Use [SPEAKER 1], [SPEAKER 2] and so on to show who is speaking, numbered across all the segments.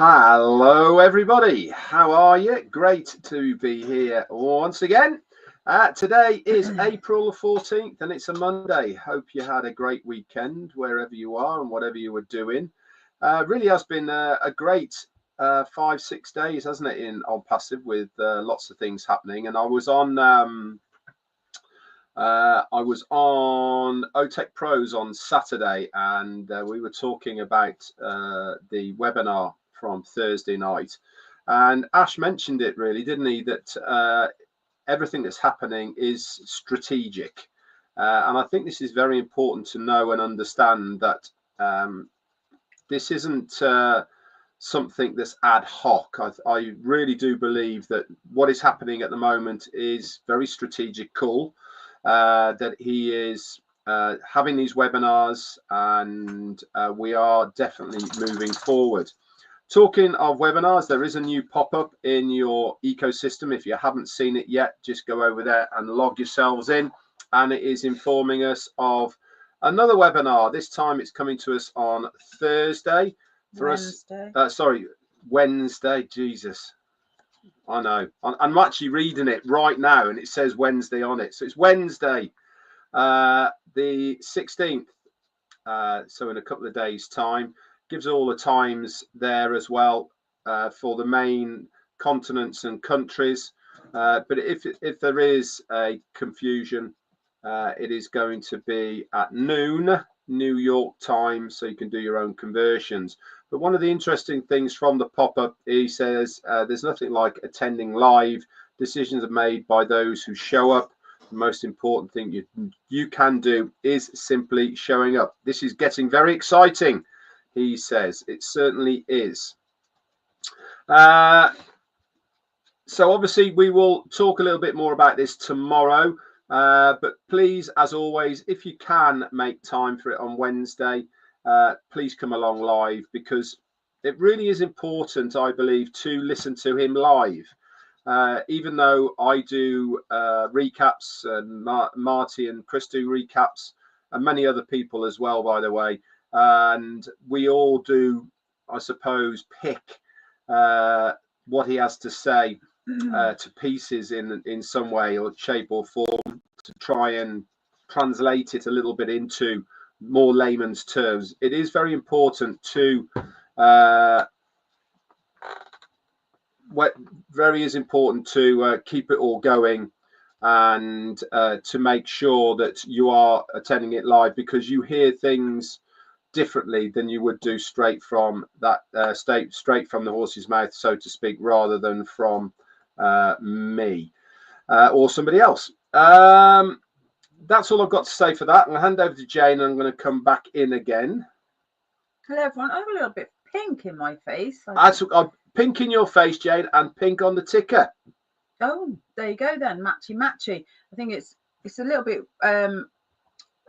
[SPEAKER 1] Hello everybody, how are you? Great to be here once again. Today is April the 14th and it's a Monday. Hope you had a great weekend wherever you are and whatever you were doing. Really has been a great 5-6 days, hasn't it, in Onpassive, with lots of things happening. And I was on OTech Pros on Saturday, and we were talking about the webinar from Thursday night, and Ash mentioned it, really, didn't he, that everything that's happening is strategic, and I think this is very important to know and understand, that this isn't something that's ad hoc. I really do believe that what is happening at the moment is very strategical, that he is having these webinars, and we are definitely moving forward. Talking of webinars, there is a new pop-up in your ecosystem. If you haven't seen it yet, just go over there and log yourselves in, and it is informing us of another webinar. This time it's coming to us on Thursday. Wednesday. Jesus, I know. I'm actually reading it right now and it says Wednesday on it, so it's Wednesday, the 16th, so in a couple of days time. Gives all the times there as well, for the main continents and countries, but if there is a confusion, it is going to be at noon New York time, so you can do your own conversions. But one of the interesting things from the pop-up, he says, there's nothing like attending live. Decisions are made by those who show up. The most important thing you can do is simply showing up. This is getting very exciting, he says. It certainly is. So obviously we will talk a little bit more about this tomorrow, but please, as always, if you can make time for it on Wednesday, please come along live, because it really is important, I believe, to listen to him live. Even though I do recaps, and Marty and Chris do recaps, and many other people as well, by the way, and we all do, I suppose, pick what he has to say to pieces in some way or shape or form, to try and translate it a little bit into more layman's terms. It is very important to keep it all going, and to make sure that you are attending it live, because you hear things differently than you would do straight from that straight from the horse's mouth, so to speak, rather than from me or somebody else. That's all I've got to say for that. I'm going to hand over to Jane, and I'm going to come back in again.
[SPEAKER 2] Hello everyone. I have a little bit pink in my face.
[SPEAKER 1] I'm pink in your face, Jane, and pink on the ticker.
[SPEAKER 2] Oh, there you go then. Matchy matchy. I think it's a little bit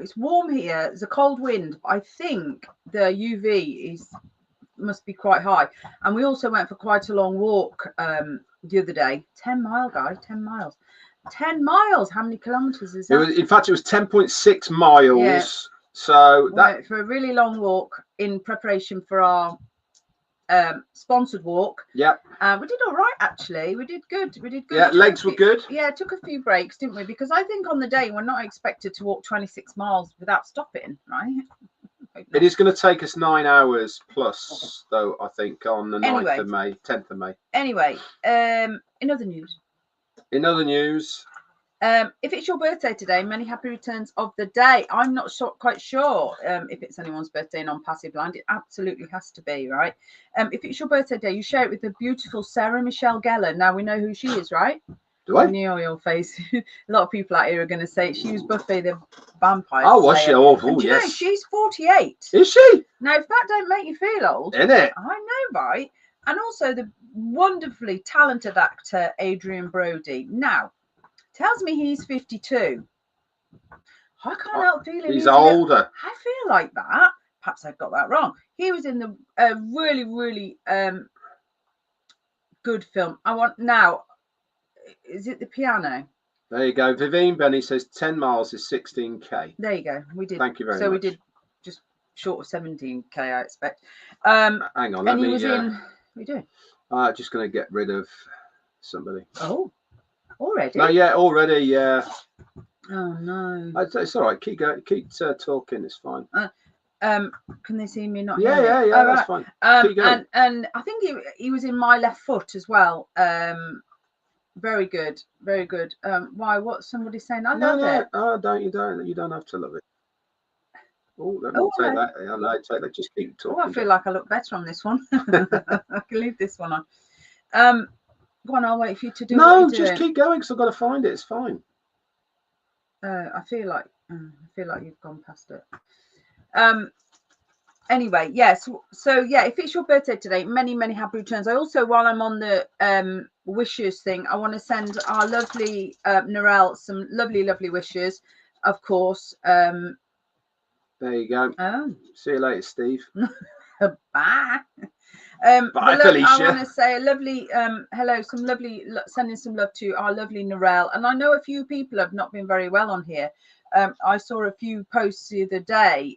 [SPEAKER 2] it's warm here. There's a cold wind. I think the UV must be quite high. And we also went for quite a long walk the other day. 10 mile, guys. 10 miles. 10 miles. How many kilometers is that?
[SPEAKER 1] In fact, it was 10.6 miles. Yeah. So
[SPEAKER 2] we went for a really long walk in preparation for our sponsored walk.
[SPEAKER 1] Yeah.
[SPEAKER 2] We did all right, actually. We did good.
[SPEAKER 1] Yeah, legs were good.
[SPEAKER 2] Yeah, took a few breaks, didn't we? Because I think on the day we're not expected to walk 26 miles without stopping, right?
[SPEAKER 1] It is going to take us 9 hours plus, though, I think, on the 9th of May, 10th of May.
[SPEAKER 2] Anyway, in other news. If it's your birthday today, many happy returns of the day. I'm not quite sure if it's anyone's birthday in Onpassive land. It absolutely has to be, right? If it's your birthday day, you share it with the beautiful Sarah Michelle Gellar. Now we know who she is, right?
[SPEAKER 1] Do I?
[SPEAKER 2] You know your face. A lot of people out here are going to say she was Buffy the Vampire
[SPEAKER 1] Oh, was she? Oh,
[SPEAKER 2] and
[SPEAKER 1] yes.
[SPEAKER 2] You know, she's 48.
[SPEAKER 1] Is she?
[SPEAKER 2] Now, if that don't make you feel old,
[SPEAKER 1] Isn't it?
[SPEAKER 2] I know, right? And also the wonderfully talented actor Adrian Brody. Now, tells me he's 52. I can't help feeling
[SPEAKER 1] he's older.
[SPEAKER 2] I feel like that. Perhaps I've got that wrong. He was in the really, really good film. Is it The Piano?
[SPEAKER 1] There you go. Vivine Benny says 10 miles is 16k.
[SPEAKER 2] There you go. We did.
[SPEAKER 1] Thank you very much.
[SPEAKER 2] So we did just short of 17k, I expect.
[SPEAKER 1] Hang on.
[SPEAKER 2] And he was in. We do.
[SPEAKER 1] Just going to get rid of somebody.
[SPEAKER 2] Oh. Already?
[SPEAKER 1] No, yeah, already, yeah.
[SPEAKER 2] Oh no.
[SPEAKER 1] It's all right. Keep going. Keep talking. It's fine.
[SPEAKER 2] Can they see me? Not
[SPEAKER 1] yeah,
[SPEAKER 2] hear
[SPEAKER 1] yeah,
[SPEAKER 2] me?
[SPEAKER 1] yeah. That's fine. Keep going.
[SPEAKER 2] And I think he was in My Left Foot as well. Very good, very good. Why? What's somebody saying? I love it.
[SPEAKER 1] Oh, you don't have to love it. Oh, take that. I know, take that. Just keep talking.
[SPEAKER 2] Oh, I feel like I look better on this one. I can leave this one on. Go on, I'll wait for you to do.
[SPEAKER 1] No, just keep going because I've got to find it. It's fine.
[SPEAKER 2] I feel like you've gone past it. Anyway, yes. So yeah, if it's your birthday today, many happy returns. I also, while I'm on the wishes thing, I want to send our lovely Narelle some lovely wishes. Of course. There
[SPEAKER 1] you go.
[SPEAKER 2] Oh.
[SPEAKER 1] See you later, Steve.
[SPEAKER 2] Bye.
[SPEAKER 1] Bye, Felicia.
[SPEAKER 2] I want to say a lovely hello, sending some love to our lovely Narelle. And I know a few people have not been very well on here. I saw a few posts the other day.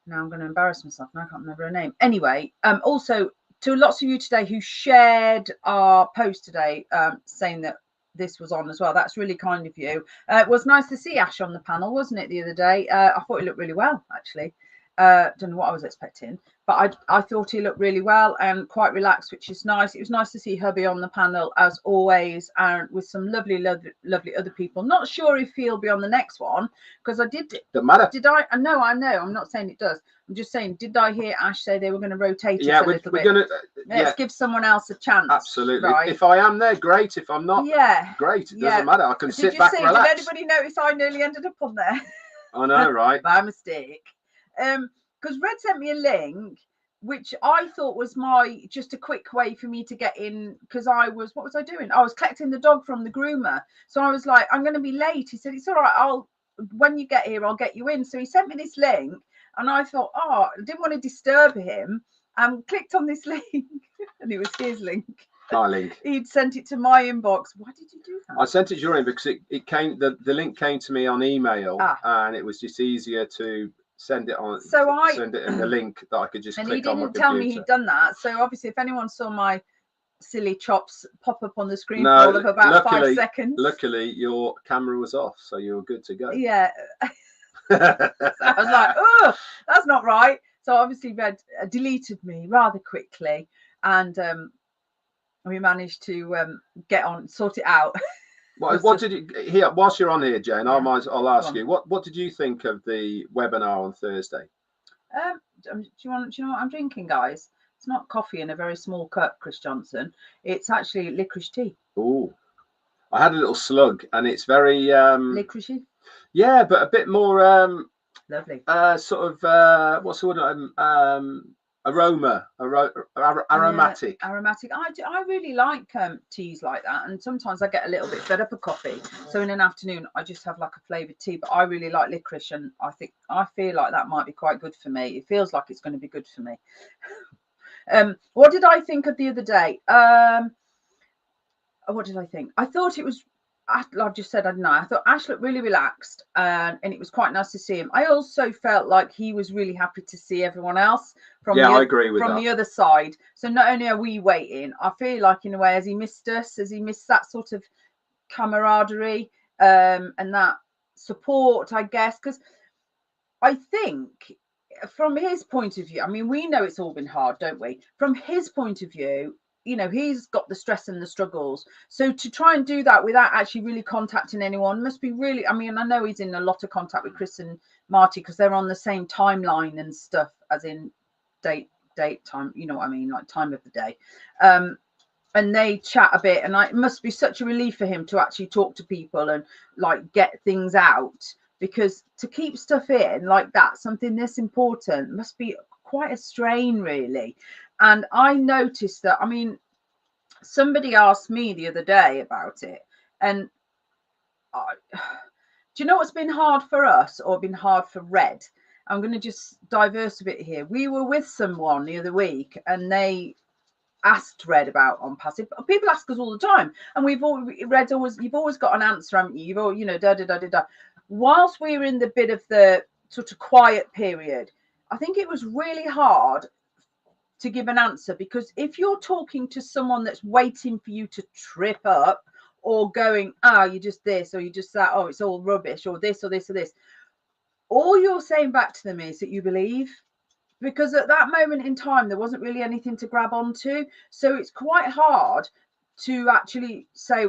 [SPEAKER 2] Now I'm going to embarrass myself. Now I can't remember her name. Anyway, also to lots of you today who shared our post today, saying that this was on as well. That's really kind of you. It was nice to see Ash on the panel, wasn't it, the other day? I thought he looked really well, actually. Don't know what I was expecting, but I thought he looked really well and quite relaxed, which is nice. It was nice to see hubby on the panel as always, and with some lovely other people. Not sure if he'll be on the next one because I did.
[SPEAKER 1] Doesn't matter.
[SPEAKER 2] Did I? No, I know. I'm not saying it does. I'm just saying, did I hear Ash say they were going to rotate it a little bit? Let's give someone else a chance.
[SPEAKER 1] Absolutely.
[SPEAKER 2] Right?
[SPEAKER 1] If I am there, great. If I'm not, great. It doesn't matter. I can sit back and relax.
[SPEAKER 2] Did anybody notice I nearly ended up on there?
[SPEAKER 1] I know, right?
[SPEAKER 2] By mistake. Because Red sent me a link, which I thought was just a quick way for me to get in. Because what was I doing? I was collecting the dog from the groomer. So I was like, I'm going to be late. He said, it's all right. When you get here, I'll get you in. So he sent me this link, and I thought, I didn't want to disturb him, and clicked on this link, and it was his link.
[SPEAKER 1] My link.
[SPEAKER 2] He'd sent it to my inbox. Why did you do that?
[SPEAKER 1] I sent it to your inbox because it came. The link came to me on email, and it was just easier to send it on. So send it in the link that I could just click on my computer.
[SPEAKER 2] And he didn't tell me he'd done that. So obviously, if anyone saw my silly chops pop up on the screen for all of about 5 seconds.
[SPEAKER 1] Luckily, your camera was off, so you were good to go.
[SPEAKER 2] Yeah. So I was like, oh, that's not right. So obviously, Red deleted me rather quickly, and we managed to sort it out.
[SPEAKER 1] What did you here? Whilst you're on here, Jane, yeah. I'll ask you. What did you think of the webinar on Thursday?
[SPEAKER 2] Do you know what I'm drinking, guys? It's not coffee in a very small cup, Chris Johnson. It's actually licorice tea.
[SPEAKER 1] Oh, I had a little slug, and it's very
[SPEAKER 2] licoricey.
[SPEAKER 1] Yeah, but a bit more
[SPEAKER 2] lovely.
[SPEAKER 1] Sort of what's the word? Aroma, aromatic.
[SPEAKER 2] Yeah, aromatic. I really like teas like that, and sometimes I get a little bit fed up of coffee. So in an afternoon, I just have like a flavoured tea. But I really like licorice, and I feel like that might be quite good for me. It feels like it's going to be good for me. What did I think of the other day? What did I think? I thought it was. I've just said I don't know. I thought Ash looked really relaxed, and it was quite nice to see him. I also felt like he was really happy to see everyone else from
[SPEAKER 1] I agree with
[SPEAKER 2] the other side. So not only are we waiting, I feel like in a way, has he missed us? Has he missed that sort of camaraderie and that support? I guess because I think from his point of view, I mean, we know it's all been hard, don't we? From his point of view, you know, he's got the stress and the struggles. So to try and do that without actually really contacting anyone must be really, I mean, I know he's in a lot of contact with Chris and Marty because they're on the same timeline and stuff, as in date time, you know what I mean, like time of the day. And they chat a bit, and it must be such a relief for him to actually talk to people and like get things out, because to keep stuff in like that, something this important, must be quite a strain, really. And I noticed that, I mean, somebody asked me the other day about it, and do you know what's been hard for us, or been hard for Red? I'm going to just diverse a bit here. We were with someone the other week, and they asked Red about Onpassive. People ask us all the time, and you've always got an answer, haven't you? You've all, you know, Whilst we were in the bit of the sort of quiet period, I think it was really hard to give an answer, because if you're talking to someone that's waiting for you to trip up, or going, you're just this, or you just that, oh, it's all rubbish, or this, or this, or this, all you're saying back to them is that you believe. Because at that moment in time, there wasn't really anything to grab onto. So it's quite hard to actually say,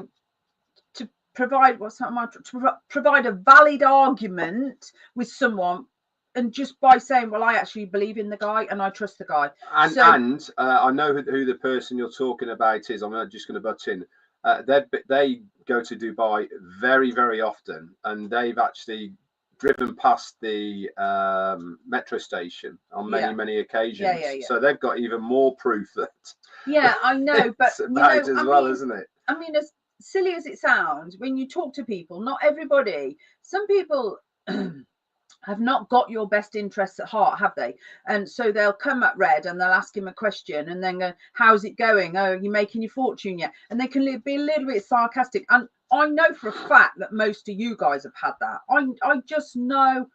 [SPEAKER 2] to provide provide a valid argument with someone, and just by saying, well, I actually believe in the guy and I trust the guy.
[SPEAKER 1] And I know who the person you're talking about is. I'm not just going to butt in. They go to Dubai very, very often, and they've actually driven past the metro station on many occasions. So they've got even more proof that.
[SPEAKER 2] Yeah, I know, but
[SPEAKER 1] you know, as well, isn't it?
[SPEAKER 2] I mean, as silly as it sounds, when you talk to people, not everybody. Some people have not got your best interests at heart, have they? And so they'll come at Red and they'll ask him a question, and then go, "How's it going? Oh, you're making your fortune yet?" And they can be a little bit sarcastic. And I know for a fact that most of you guys have had that. I just know,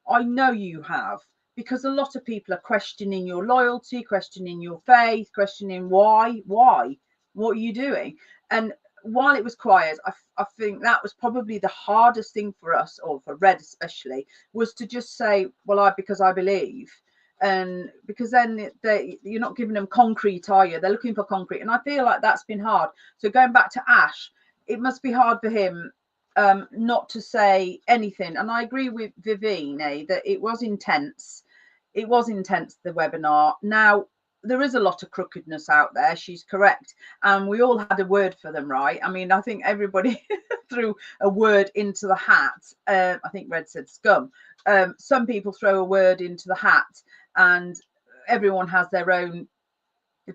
[SPEAKER 2] I know you have, because a lot of people are questioning your loyalty, questioning your faith, questioning why, what are you doing? And while it was quiet, I think that was probably the hardest thing for us, or for Red especially, was to just say, well, because I believe. And because then you're not giving them concrete, are you? They're looking for concrete. And I feel like that's been hard. So going back to Ash, it must be hard for him not to say anything. And I agree with Vivine that it was intense. It was intense, the webinar. Now, there is a lot of crookedness out there. She's correct. And we all had a word for them, right? I mean, I think everybody threw a word into the hat. I think Red said scum. Some people throw a word into the hat, and everyone has their own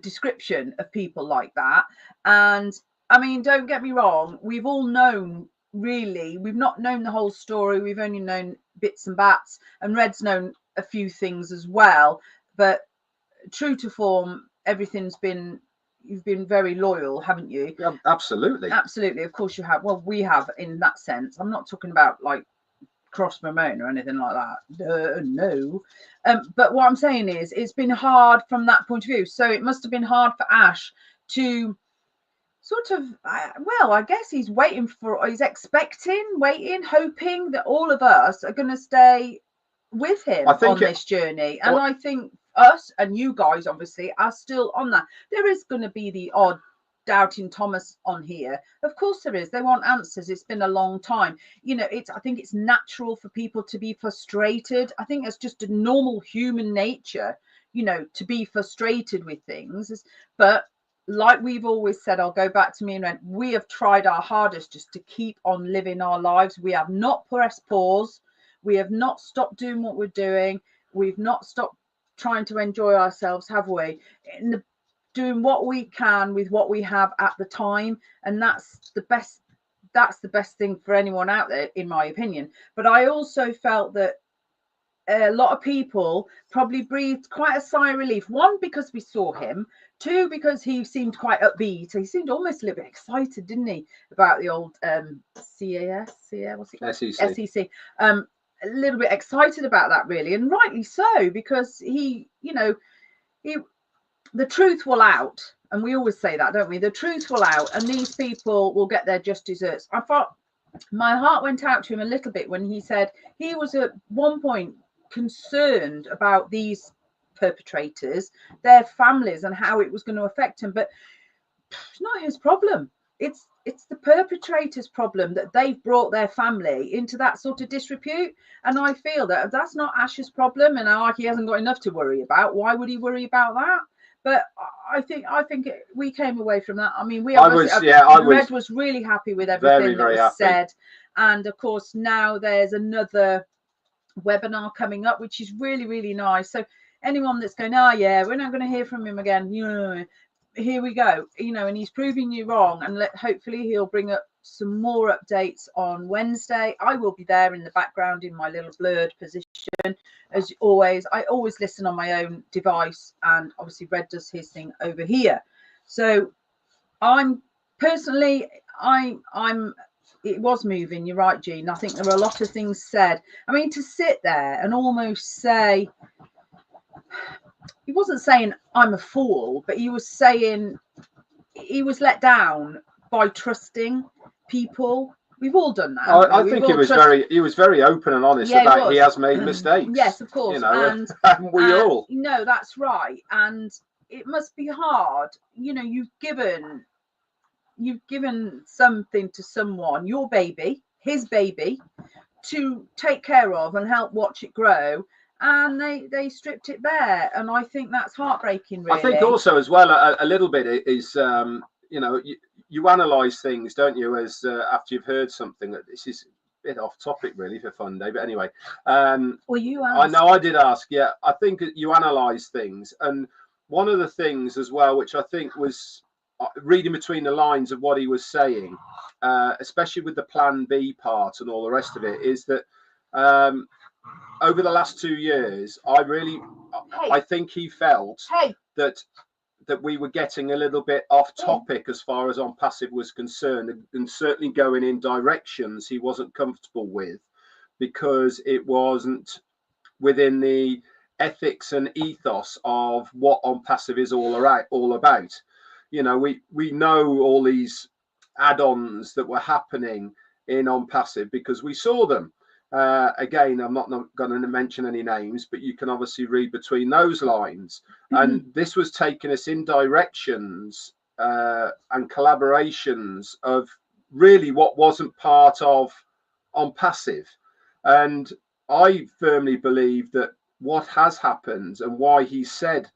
[SPEAKER 2] description of people like that. And I mean, don't get me wrong, we've all known, really, we've not known the whole story. We've only known bits and bats, and Red's known a few things as well. But true to form, you've been very loyal, haven't you?
[SPEAKER 1] Yeah, absolutely.
[SPEAKER 2] Absolutely, of course you have. Well, we have, in that sense. I'm not talking about like cross promoting or anything like that. No. But what I'm saying is, it's been hard from that point of view. So it must have been hard for Ash to sort of, well, I guess he's waiting, hoping that all of us are going to stay with him on this journey. And I think us and you guys obviously are still on that. There is going to be the odd doubting Thomas on here. Of course there is. They want answers. It's been a long time. You know, I think it's natural for people to be frustrated. I think it's just a normal human nature, you know, to be frustrated with things. But like we've always said, I'll go back to me and Red, we have tried our hardest just to keep on living our lives. We have not pressed pause. We have not stopped doing what we're doing. We've not stopped trying to enjoy ourselves, have we? Doing what we can with what we have at the time. And that's the best thing for anyone out there, in my opinion. But I also felt that a lot of people probably breathed quite a sigh of relief. One, because we saw him. Two, because he seemed quite upbeat. He seemed almost a little bit excited, didn't he, about the old SEC. A little bit excited about that, really, and rightly so, because the truth will out, and we always say that, don't we? The truth will out, and these people will get their just desserts. I thought my heart went out to him a little bit when he said he was at one point concerned about these perpetrators, their families, and how it was going to affect them. But it's not his problem. It's the perpetrator's problem that they've brought their family into that sort of disrepute. And I feel that that's not Ash's problem, and he hasn't got enough to worry about. Why would he worry about that? But I think we came away from that. I mean, Red was really happy with everything that was said. And of course, now there's another webinar coming up, which is really, really nice. So anyone that's going, oh yeah, we're not going to hear from him again, here we go, and he's proving you wrong, and hopefully he'll bring up some more updates on Wednesday. I will be there in the background in my little blurred position as always. I always listen on my own device, and obviously Red does his thing over here. So I'm personally, it was moving. You're right, Jean. I think there were a lot of things said. I mean, to sit there and almost say, he wasn't saying I'm a fool, but he was saying he was let down by trusting people. We've all done that.
[SPEAKER 1] I think he was very open and honest about he has made mistakes.
[SPEAKER 2] Yes, of course.
[SPEAKER 1] And we all.
[SPEAKER 2] No, that's right. And it must be hard. You've given something to someone, your baby, his baby, to take care of and help watch it grow. And they stripped it bare, and I think that's heartbreaking. Really, I
[SPEAKER 1] think also as well a little bit is you analyze things, don't you? As after you've heard something. That this is a bit off topic really for FUNDAY, but anyway.
[SPEAKER 2] Well, you asked.
[SPEAKER 1] I know I did ask. Yeah, I think you analyze things, and one of the things as well, which I think was reading between the lines of what he was saying, especially with the Plan B part and all the rest of it, is that. Over the last 2 years, I think he felt that we were getting a little bit off topic as far as Onpassive was concerned, and certainly going in directions he wasn't comfortable with, because it wasn't within the ethics and ethos of what Onpassive is all about. We know all these add-ons that were happening in Onpassive because we saw them. Again, I'm not going to mention any names, but you can obviously read between those lines. And this was taking us in directions and collaborations of really what wasn't part of Onpassive. And I firmly believe that what has happened and why he said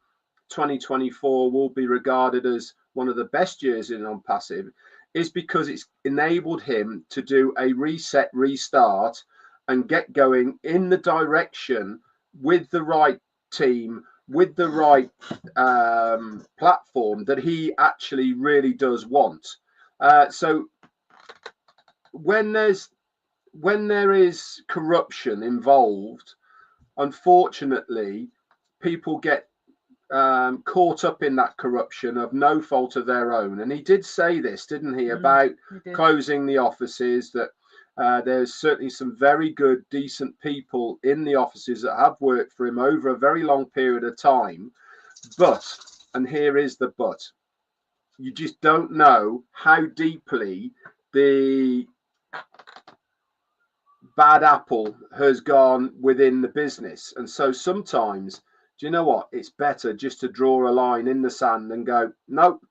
[SPEAKER 1] 2024 will be regarded as one of the best years in Onpassive is because it's enabled him to do a reset, restart, and get going in the direction with the right team, with the right platform that he actually really does want. So when there is corruption involved, unfortunately, people get caught up in that corruption of no fault of their own. And he did say this, didn't he, about closing the offices, that there's certainly some very good, decent people in the offices that have worked for him over a very long period of time. But, and here is the but, you just don't know how deeply the bad apple has gone within the business. And so sometimes, do you know what? It's better just to draw a line in the sand and go, nope,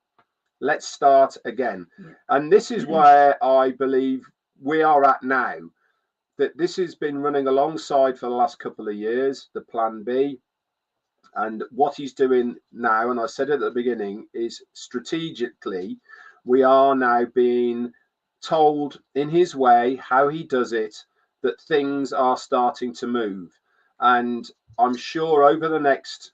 [SPEAKER 1] let's start again. And this is where I believe we are at now, that this has been running alongside for the last couple of years, the Plan B, and what he's doing now, and I said at the beginning, is strategically we are now being told in his way how he does it, that things are starting to move. And I'm sure over the next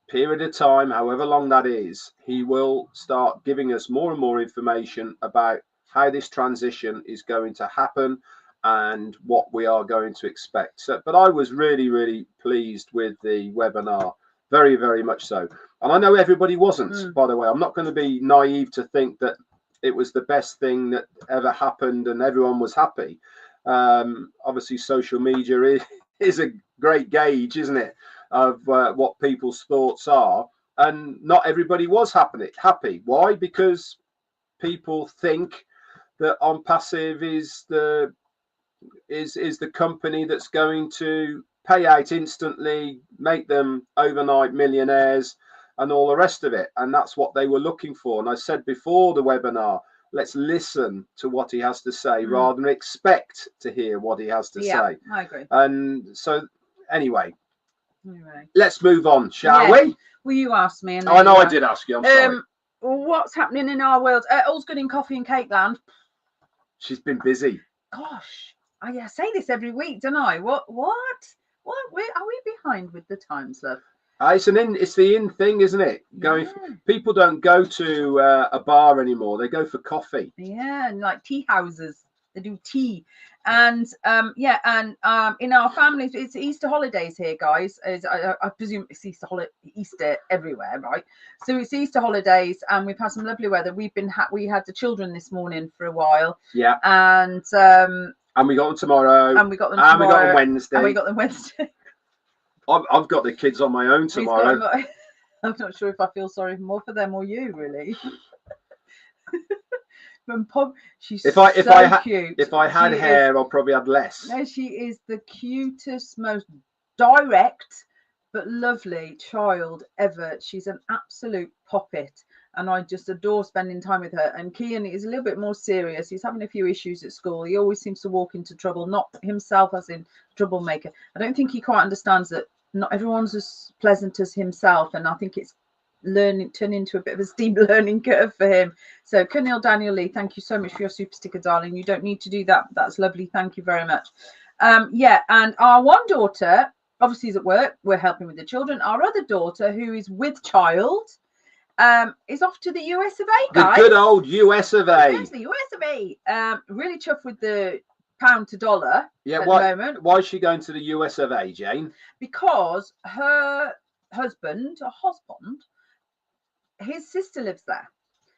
[SPEAKER 1] period of time, however long that is, he will start giving us more and more information about how this transition is going to happen and what we are going to expect. So, but I was really, really pleased with the webinar, very, very much so. And I know everybody wasn't, by the way. I'm not going to be naive to think that it was the best thing that ever happened and everyone was happy. Obviously, social media is a great gauge, isn't it, of what people's thoughts are. And not everybody was happy. Why? Because people think that Onpassive is the company that's going to pay out instantly, make them overnight millionaires, and all the rest of it. And that's what they were looking for. And I said before the webinar, let's listen to what he has to say rather than expect to hear what he has to say.
[SPEAKER 2] I agree.
[SPEAKER 1] And so, anyway, let's move on, shall we?
[SPEAKER 2] Well, you asked me. And
[SPEAKER 1] I know I did ask you. I'm sorry.
[SPEAKER 2] What's happening in our world? All's good in coffee and cake land.
[SPEAKER 1] She's been busy.
[SPEAKER 2] Gosh, I say this every week, don't I? What? Are we behind with the times, love?
[SPEAKER 1] It's the in thing, isn't it? People don't go to a bar anymore. They go for coffee.
[SPEAKER 2] Yeah, and like tea houses. They do tea. And in our families, it's Easter holidays here, guys. I presume it's Easter everywhere, right? So it's Easter holidays, and we've had some lovely weather. We had the children this morning for a while.
[SPEAKER 1] Yeah.
[SPEAKER 2] And
[SPEAKER 1] we got them tomorrow.
[SPEAKER 2] And we got them tomorrow.
[SPEAKER 1] And we got them Wednesday.
[SPEAKER 2] And we got them Wednesday.
[SPEAKER 1] I've got the kids on my own tomorrow.
[SPEAKER 2] I'm not sure if I feel sorry more for them or you, really. She's cute.
[SPEAKER 1] If I had hair, I'll probably have less.
[SPEAKER 2] No, she is the cutest, most direct but lovely child ever. She's an absolute poppet, and I just adore spending time with her. And Kian is a little bit more serious. He's having a few issues at school. He always seems to walk into trouble, not himself as in troublemaker. I don't think he quite understands that not everyone's as pleasant as himself, and I think it's turn into a bit of a steep learning curve for him. So Kunil Daniel Lee, thank you so much for your super sticker, darling. You don't need to do that. That's lovely. Thank you very much. And our one daughter obviously is at work. We're helping with the children. Our other daughter, who is with child, is off to the US of A, guys.
[SPEAKER 1] The good old US of A.
[SPEAKER 2] Yes, the US of A. Really chuffed with the pound to dollar at the moment.
[SPEAKER 1] Why is she going to the US of A, Jane?
[SPEAKER 2] Because her husband, his sister lives there,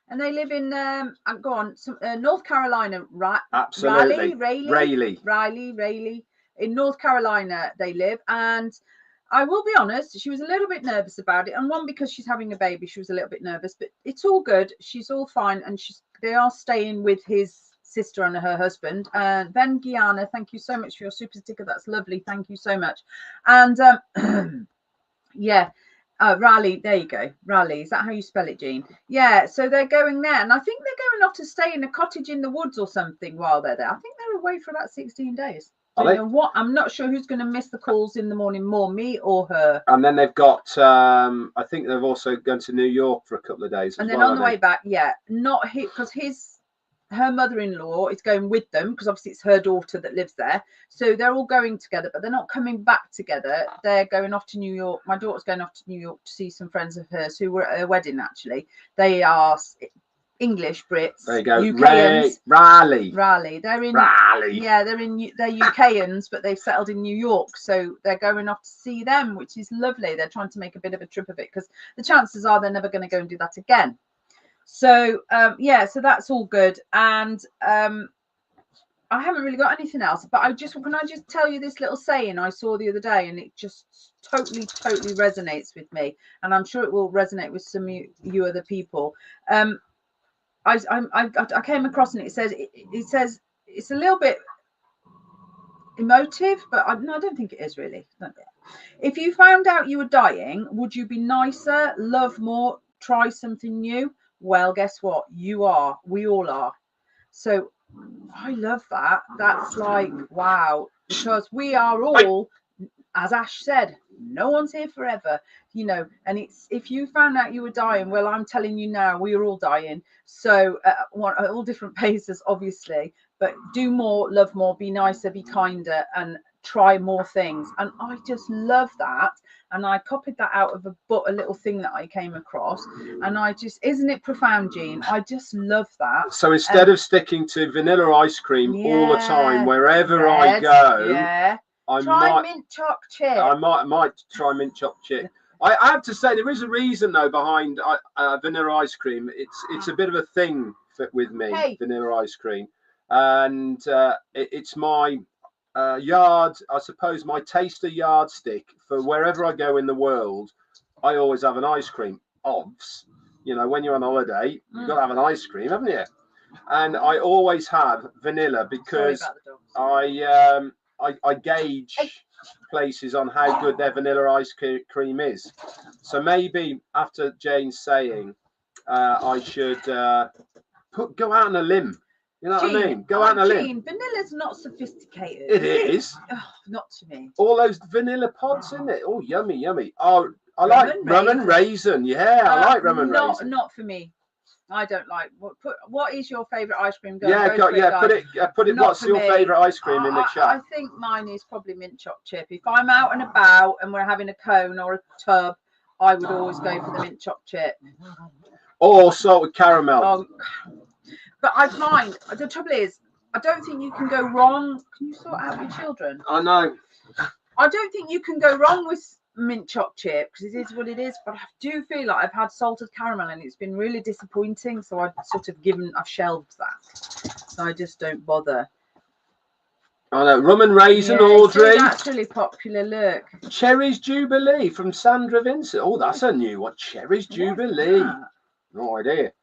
[SPEAKER 2] and they live in North Carolina,
[SPEAKER 1] Absolutely.
[SPEAKER 2] Raleigh in North Carolina they live. And I will be honest, she was a little bit nervous about it, and one, because she's having a baby, she was a little bit nervous, but it's all good. She's all fine, and they are staying with his sister and her husband. And Ben Guiana, thank you so much for your super sticker. That's lovely. Thank you so much. And Raleigh, there you go. Raleigh, is that how you spell it, Jean? Yeah, so they're going there, and I think they're going off to stay in a cottage in the woods or something while they're there. I think they're away for about 16 days. You know what? I'm not sure who's going to miss the calls in the morning more, me or her.
[SPEAKER 1] And then they've got, I think they've also gone to New York for a couple of days.
[SPEAKER 2] And then on the way back, not because her mother-in-law is going with them, because obviously it's her daughter that lives there. So they're all going together, but they're not coming back together. They're going off to New York. My daughter's going off to New York to see some friends of hers who were at her wedding, actually. They are English Brits.
[SPEAKER 1] There you go.
[SPEAKER 2] UKans.
[SPEAKER 1] Raleigh.
[SPEAKER 2] They're in
[SPEAKER 1] Raleigh.
[SPEAKER 2] Yeah, they're UKans, but they've settled in New York. So they're going off to see them, which is lovely. They're trying to make a bit of a trip of it, because the chances are they're never going to go and do that again. So so that's all good. And I haven't really got anything else, but can I just tell you this little saying I saw the other day, and it just totally resonates with me, and I'm sure it will resonate with some you other people. I came across, and it says it's a little bit emotive, but I don't think it is really. If you found out you were dying, would you be nicer, love more, try something new? Well, guess what? You are. We all are. So I love that. That's like, wow, because we are all, as Ash said, no one's here forever, and it's, if you found out you were dying, well, I'm telling you now, we are all dying. So at all different paces, obviously, but do more, love more, be nicer, be kinder, and try more things. And I just love that. And I copied that out of a little thing that I came across. And isn't it profound, Jean? I just love that.
[SPEAKER 1] So instead of sticking to vanilla ice cream all the time, wherever I go,
[SPEAKER 2] try mint choc chip.
[SPEAKER 1] I might try mint choc chip. I have to say, there is a reason though behind vanilla ice cream. It's a bit of a thing with me, vanilla ice cream, and it's my I suppose my taster yardstick for wherever I go in the world. I always have an ice cream. When you're on holiday, you've got to have an ice cream, haven't you? And I always have vanilla, because I gauge places on how good their vanilla ice cream is. So maybe after Jane's saying, I should go out on a limb. You know what I mean? Go out on a limb.
[SPEAKER 2] Vanilla's not sophisticated.
[SPEAKER 1] It is.
[SPEAKER 2] Oh, not to me.
[SPEAKER 1] All those vanilla pods in it. Oh, yummy, yummy. Oh, I like rum and raisin. Yeah, I like rum and raisin.
[SPEAKER 2] Not for me. I don't like. What is your favourite ice cream?
[SPEAKER 1] Put it. What's your favourite ice cream in the chat?
[SPEAKER 2] I think mine is probably mint chocolate chip. If I'm out and about and we're having a cone or a tub, I would always go for the mint chocolate chip.
[SPEAKER 1] Or salted caramel.
[SPEAKER 2] Oh, but I find the trouble is, I don't think you can go wrong. Can you sort out your children?
[SPEAKER 1] I know.
[SPEAKER 2] I don't think you can go wrong with mint chocolate chip because it is what it is. But I do feel like I've had salted caramel and it's been really disappointing. So I've I've shelved that. So I just don't bother.
[SPEAKER 1] I know. Rum and raisin, Audrey.
[SPEAKER 2] That's really popular. Look.
[SPEAKER 1] Cherries Jubilee from Sandra Vincent. Oh, that's a new one. Cherries Jubilee. No idea.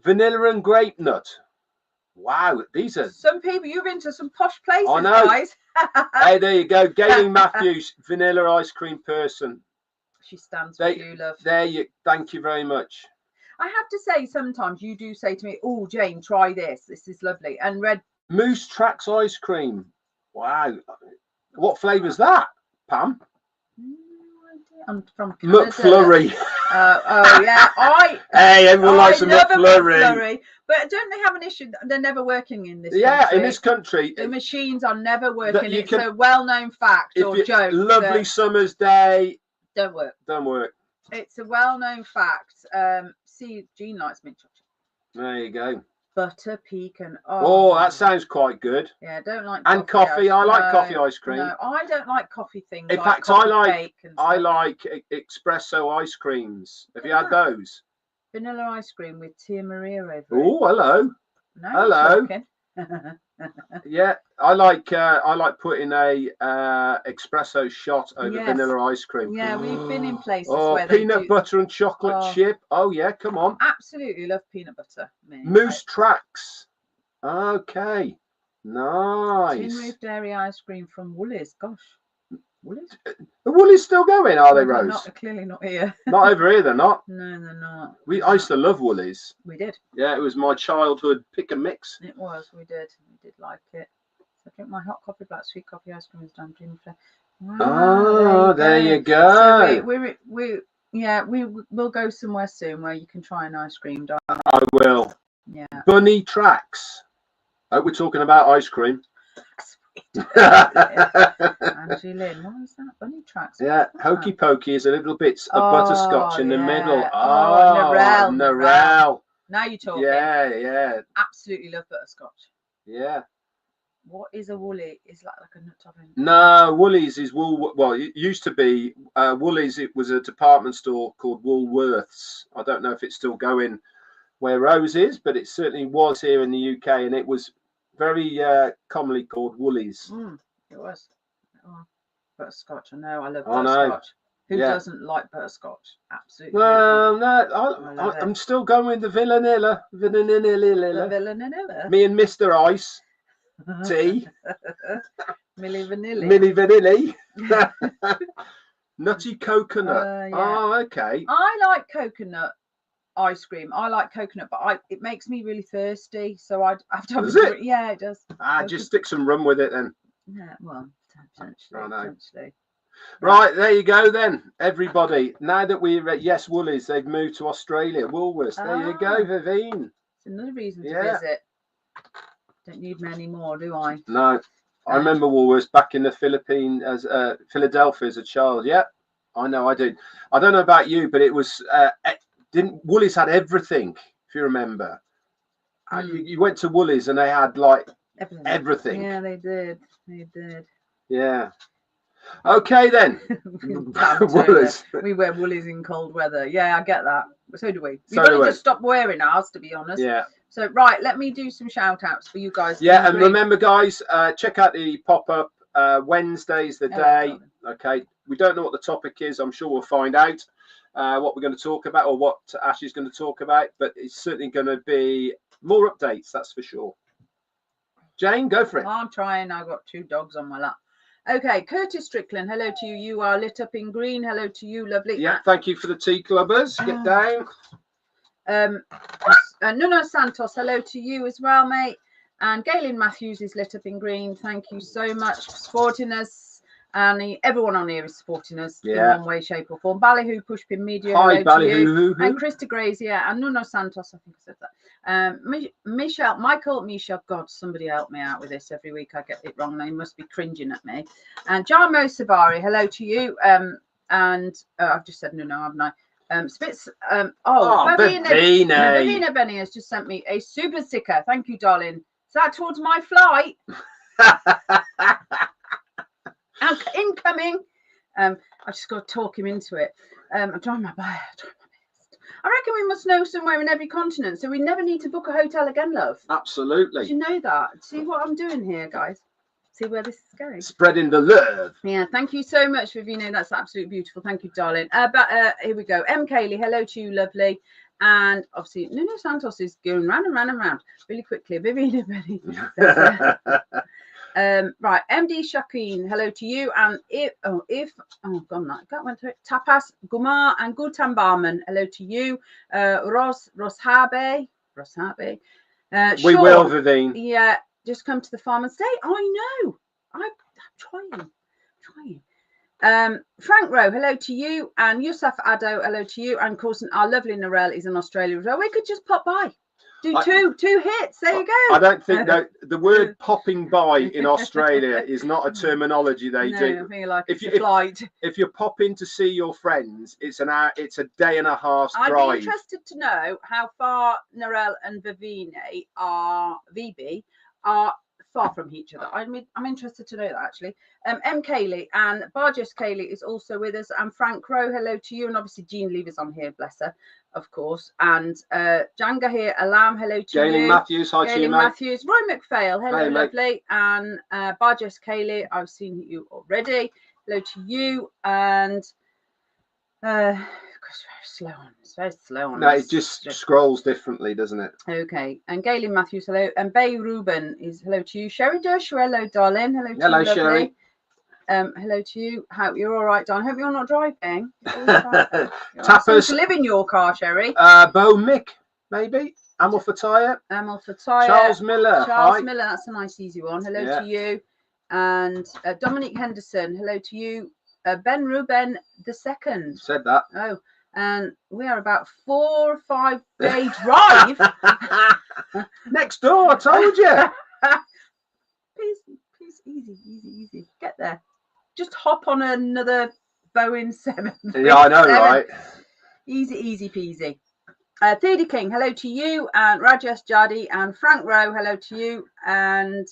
[SPEAKER 1] Vanilla and grape nut. Wow, these are
[SPEAKER 2] some people. You've been to some posh places,
[SPEAKER 1] I know.
[SPEAKER 2] Guys.
[SPEAKER 1] Hey, there you go. Gaining Matthews, vanilla ice cream person.
[SPEAKER 2] She stands for you, love.
[SPEAKER 1] There you. Thank you very much.
[SPEAKER 2] I have to say, sometimes you do say to me, "Oh, Jane, try this. This is lovely." And
[SPEAKER 1] Moose Tracks ice cream. Wow, what flavour's that, Pam?
[SPEAKER 2] I'm from Canada.
[SPEAKER 1] McFlurry.
[SPEAKER 2] Oh yeah,
[SPEAKER 1] Hey, everyone likes a McFlurry.
[SPEAKER 2] But don't they have an issue? They're never working in this.
[SPEAKER 1] Yeah,
[SPEAKER 2] country.
[SPEAKER 1] in this country,
[SPEAKER 2] the machines are never working. It's a well-known fact or joke.
[SPEAKER 1] Lovely summer's day.
[SPEAKER 2] Don't work.
[SPEAKER 1] Don't work.
[SPEAKER 2] It's a well-known fact. See, Jean likes mint chocolate.
[SPEAKER 1] There you go.
[SPEAKER 2] Butter pecan.
[SPEAKER 1] Oh, that sounds quite good.
[SPEAKER 2] Yeah, don't like.
[SPEAKER 1] And coffee. I like coffee ice cream.
[SPEAKER 2] No, I don't like coffee things.
[SPEAKER 1] In fact, I like espresso ice creams. Have you had those?
[SPEAKER 2] Vanilla ice cream with Tia Maria over it.
[SPEAKER 1] Oh, hello.
[SPEAKER 2] No,
[SPEAKER 1] hello. Yeah, I like putting a espresso shot over vanilla ice cream.
[SPEAKER 2] Yeah, we've been in places where
[SPEAKER 1] peanut butter and chocolate chip. Oh yeah, come on.
[SPEAKER 2] Absolutely love peanut butter.
[SPEAKER 1] Moose Tracks. Okay, nice.
[SPEAKER 2] Tin Roof Dairy ice cream from Woolies. Gosh, Woolies.
[SPEAKER 1] The Woolies still going, are they, Rose?
[SPEAKER 2] Clearly not here.
[SPEAKER 1] Not over here, they're not.
[SPEAKER 2] No, they're not.
[SPEAKER 1] I used to love Woolies.
[SPEAKER 2] We did.
[SPEAKER 1] Yeah, it was my childhood pick and mix.
[SPEAKER 2] It was. We did like it. I drink my hot coffee, black sweet coffee ice cream is done.
[SPEAKER 1] Wow, there you go.
[SPEAKER 2] So we'll go somewhere soon where you can try an ice cream.
[SPEAKER 1] I will.
[SPEAKER 2] Yeah.
[SPEAKER 1] Bunny Tracks. Oh, we're talking about ice cream.
[SPEAKER 2] Angie Lynn, what is that? Bunny Tracks.
[SPEAKER 1] Yeah, Hokey Pokey is a little bit of butterscotch in the middle.
[SPEAKER 2] Narelle. Now you're talking.
[SPEAKER 1] Yeah.
[SPEAKER 2] Absolutely love butterscotch.
[SPEAKER 1] Yeah.
[SPEAKER 2] What is a Woolly? Is that like a nut oven?
[SPEAKER 1] No, Woolies is Wool. Well, it used to be Woolies. It was a department store called Woolworths. I don't know if it's still going where Rose is, but it certainly was here in the UK, and it was very commonly called Woolies.
[SPEAKER 2] It was. Oh, butterscotch. I know. I love butterscotch. Who doesn't like butterscotch? Absolutely.
[SPEAKER 1] Well, no, I'm still going with the vanilla. Me and Mr. Ice. Tea.
[SPEAKER 2] Milli
[SPEAKER 1] Vanilli. Nutty coconut. Oh, okay.
[SPEAKER 2] I like coconut ice cream. I like coconut, but it makes me really thirsty. So I have to have
[SPEAKER 1] it?
[SPEAKER 2] Yeah, it does.
[SPEAKER 1] Just stick some rum with it then.
[SPEAKER 2] Yeah, well, potentially.
[SPEAKER 1] Right, there you go then, everybody. Now that we're at Woolies, they've moved to Australia. Woolworths. There you go, Vivine.
[SPEAKER 2] It's another reason to visit. Don't need many more, do I?
[SPEAKER 1] No. I remember Woolworths back in the Philippines, as Philadelphia as a child. Yeah, I know I did. I don't know about you, but it was Woolies had everything, if you remember. You went to Woolies and they had like everything.
[SPEAKER 2] Yeah, they did.
[SPEAKER 1] Yeah. Okay then.
[SPEAKER 2] Woolies. We wear Woolies in cold weather. Yeah, I get that. So do we. We've only just stopped wearing ours, to be honest.
[SPEAKER 1] Yeah.
[SPEAKER 2] So right, let me do some shout outs for you guys.
[SPEAKER 1] Yeah, and remember guys, check out the pop-up. Wednesday's the day. Okay. We don't know what the topic is. I'm sure we'll find out what we're going to talk about or what Ash is going to talk about, but it's certainly going to be more updates, that's for sure. Jane, go for it.
[SPEAKER 2] I'm trying. I've got 2 dogs on my lap. Okay, Curtis Strickland, hello to you. You are lit up in green. Hello to you, lovely.
[SPEAKER 1] Yeah, thank you for the tea clubbers. Get down.
[SPEAKER 2] Nuno Santos, hello to you as well, mate. And Galen Matthews is lit up in green. Thank you so much for supporting us. And everyone on here is supporting us in one way, shape, or form. Ballyhoo Pushpin Media,
[SPEAKER 1] hi,
[SPEAKER 2] hello to you.
[SPEAKER 1] Ballyhoo.
[SPEAKER 2] And Krista Grazier and Nuno Santos, I think I said that. Michelle, God, somebody help me out with this. Every week I get it wrong. They must be cringing at me. And Jarmo Savari, hello to you. And I've just said no, haven't I? Spitz. Bavina Benny has just sent me a super sticker. Thank you, darling. Is that towards my flight? Incoming. I just got to talk him into it. I'm trying my best. I reckon we must know somewhere in every continent, so we never need to book a hotel again, love.
[SPEAKER 1] Absolutely.
[SPEAKER 2] Do you know that? See what I'm doing here, guys? See where this is going?
[SPEAKER 1] Spreading the love.
[SPEAKER 2] Yeah, thank you so much, Vivino. That's absolutely beautiful. Thank you, darling. Here we go. M. Kaylee, hello to you, lovely. And obviously, Nuno Santos is going round and round and round really quickly. Vivino Benny. Right, MD Shakeen, hello to you. And Tapas Gumar and Gutan Barman, hello to you. Roshabe.
[SPEAKER 1] We will, Vivine.
[SPEAKER 2] Yeah, just come to the farm and stay. I know. I'm trying. Frank Rowe, hello to you. And Yusuf Addo, hello to you. And of course, our lovely Narelle is in Australia as well. We could just pop by. Do two hits. There you go.
[SPEAKER 1] I don't think that the word popping by in Australia is not a terminology they do.
[SPEAKER 2] I think like if
[SPEAKER 1] you're popping to see your friends, it's an hour, it's a day and a half drive.
[SPEAKER 2] I'd be interested to know how far Narelle and VB are far from each other. I'm interested to know that actually. M. Kaylee and Barges Kaylee is also with us, and Frank Rowe, hello to you, and obviously Jean Lever's on here, bless her, of course, and Janga here, Alam, hello to
[SPEAKER 1] Jane
[SPEAKER 2] you.
[SPEAKER 1] Matthews, hi to you, mate.
[SPEAKER 2] Matthews, Roy McPhail, hello,
[SPEAKER 1] hey,
[SPEAKER 2] lovely, and Barges Kaylee, I've seen you already, hello to you, and it's very slow on
[SPEAKER 1] no, it just scrolls differently, doesn't it?
[SPEAKER 2] Okay, and Galen Matthews, hello, and Bay Ruben is hello to you. Sherry Joshua, hello, darling. Hello to you,
[SPEAKER 1] Sherry.
[SPEAKER 2] Hello to you. Hope you're all right, darling. Hope you're not driving.
[SPEAKER 1] Tappers
[SPEAKER 2] to live in your car, Sherry.
[SPEAKER 1] Bo Mick, maybe. Amalfataya. Charles Miller.
[SPEAKER 2] Miller, that's a nice easy one. Hello to you. And Dominic Henderson, hello to you. Ben Ruben II.
[SPEAKER 1] Said that.
[SPEAKER 2] Oh, and we are about 4 or 5 day drive.
[SPEAKER 1] Next door, I told you.
[SPEAKER 2] Please, easy. Get there. Just hop on another Boeing 7.
[SPEAKER 1] Yeah, I know, right?
[SPEAKER 2] Easy peasy. Theodore King, hello to you, and Rajesh Jadi and Frank Rowe, hello to you, and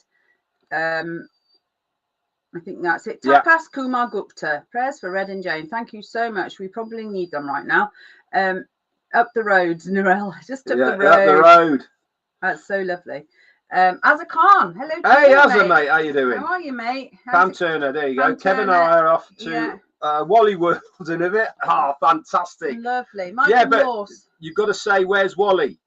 [SPEAKER 2] I think that's it. Tapas Kumar Gupta, prayers for Red and Jane. Thank you so much. We probably need them right now. Up the roads, Narelle. Just up the road.
[SPEAKER 1] Up the road.
[SPEAKER 2] That's so lovely. Azza Khan, hello to
[SPEAKER 1] you,
[SPEAKER 2] Azza,
[SPEAKER 1] mate. How you doing?
[SPEAKER 2] How are you, mate?
[SPEAKER 1] Pam Turner, there you go. Kevin and I are off to Wally World in a bit. Fantastic.
[SPEAKER 2] Lovely. But
[SPEAKER 1] you've got to say, where's Wally?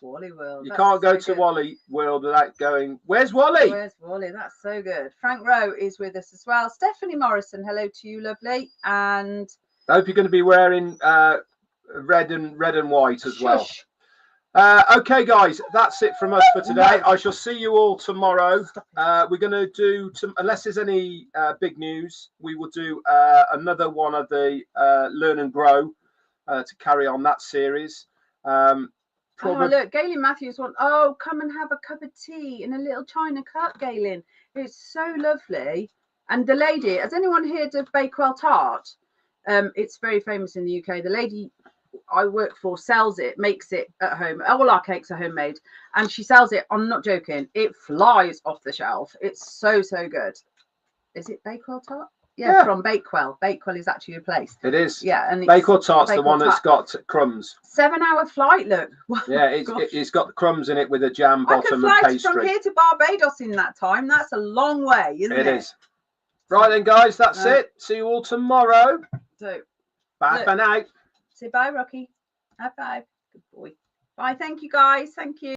[SPEAKER 2] Wally World.
[SPEAKER 1] You can't go to Wally World without going, where's Wally?
[SPEAKER 2] Where's Wally? That's so good. Frank Rowe is with us as well. Stephanie Morrison, hello to you, lovely. And
[SPEAKER 1] I hope you're going to be wearing red and white as well. Okay, guys, that's it from us for today. I shall see you all tomorrow. We're going to do, unless there's any big news, we will do another one of the Learn and Grow to carry on that series.
[SPEAKER 2] Look, Galen Matthews wants, come and have a cup of tea in a little china cup, Galen. It's so lovely. And the lady, has anyone heard of Bakewell Tart? It's very famous in the UK. The lady I work for sells it, makes it at home. All our cakes are homemade. And she sells it, I'm not joking, it flies off the shelf. It's so good. Is it Bakewell Tart? Yeah, from Bakewell. Bakewell is actually a place.
[SPEAKER 1] It is.
[SPEAKER 2] Yeah, and
[SPEAKER 1] Bakewell Tart's the one that's got crumbs.
[SPEAKER 2] 7-hour flight, look.
[SPEAKER 1] Yeah, it's got the crumbs in it with a jam bottom and pastry. I could fly
[SPEAKER 2] from here to Barbados in that time. That's a long way, isn't it?
[SPEAKER 1] It is. Right then, guys, that's it. See you all tomorrow.
[SPEAKER 2] So,
[SPEAKER 1] bye for now.
[SPEAKER 2] Say bye, Rocky. High five. Good boy. Bye. Thank you, guys. Thank you.